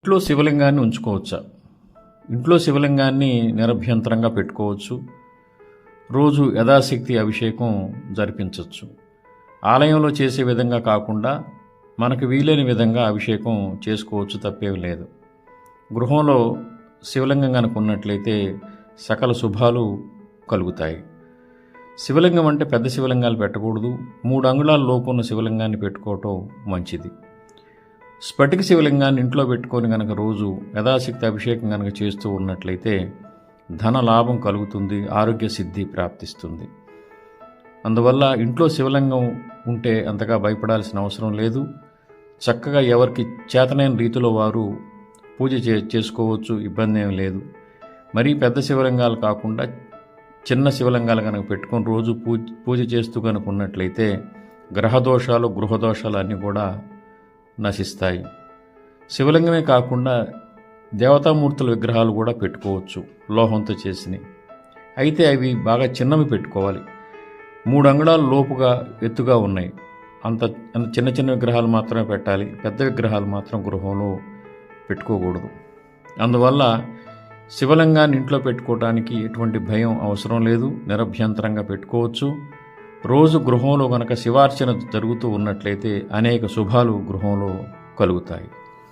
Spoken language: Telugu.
ఇంట్లో శివలింగాన్ని ఉంచుకోవచ్చా? ఇంట్లో శివలింగాన్ని నిరభ్యంతరంగా పెట్టుకోవచ్చు. రోజు యథాశక్తి అభిషేకం జరిపించవచ్చు. ఆలయంలో చేసే విధంగా కాకుండా మనకు వీలైన విధంగా అభిషేకం చేసుకోవచ్చు, తప్పేమి లేదు. గృహంలో శివలింగం కనుక ఉన్నట్లయితే సకల శుభాలు కలుగుతాయి. శివలింగం అంటే పెద్ద శివలింగాలు పెట్టకూడదు. 3 అంగుళాల లోపు ఉన్న శివలింగాన్ని పెట్టుకోవటం మంచిది. స్ఫటిక శివలింగాన్ని ఇంట్లో పెట్టుకొని కనుక రోజు యథాశక్తి అభిషేకం కనుక చేస్తూ ఉన్నట్లయితే ధన లాభం కలుగుతుంది, ఆరోగ్య సిద్ధి ప్రాప్తిస్తుంది. అందువల్ల ఇంట్లో శివలింగం ఉంటే అంతగా భయపడాల్సిన అవసరం లేదు. చక్కగా ఎవరికి చేతనైన రీతిలో వారు పూజ చేసుకోవచ్చు, ఇబ్బంది ఏం లేదు. మరీ పెద్ద శివలింగాలు కాకుండా చిన్న శివలింగాలు కనుక పెట్టుకొని రోజు పూజ చేస్తూ కనుక ఉన్నట్లయితే గ్రహదోషాలు, గృహదోషాలు అన్నీ కూడా నశిస్తాయి. శివలింగమే కాకుండా దేవతామూర్తుల విగ్రహాలు కూడా పెట్టుకోవచ్చు, లోహంతో చేసినవి. అయితే అవి బాగా చిన్నవి పెట్టుకోవాలి. 3 అంగుళాల లోపుగా ఎత్తుగా ఉన్నాయి అంత చిన్న చిన్న విగ్రహాలు మాత్రమే పెట్టాలి. పెద్ద విగ్రహాలు మాత్రం గృహంలో పెట్టుకోకూడదు. అందువల్ల శివలింగాన్ని ఇంట్లో పెట్టుకోవడానికి ఎటువంటి భయం అవసరం లేదు, నిరభ్యంతరంగా పెట్టుకోవచ్చు. రోజు గృహంలో కనుక శివార్చన జరుగుతూ ఉన్నట్లయితే అనేక శుభాలు గృహంలో కలుగుతాయి.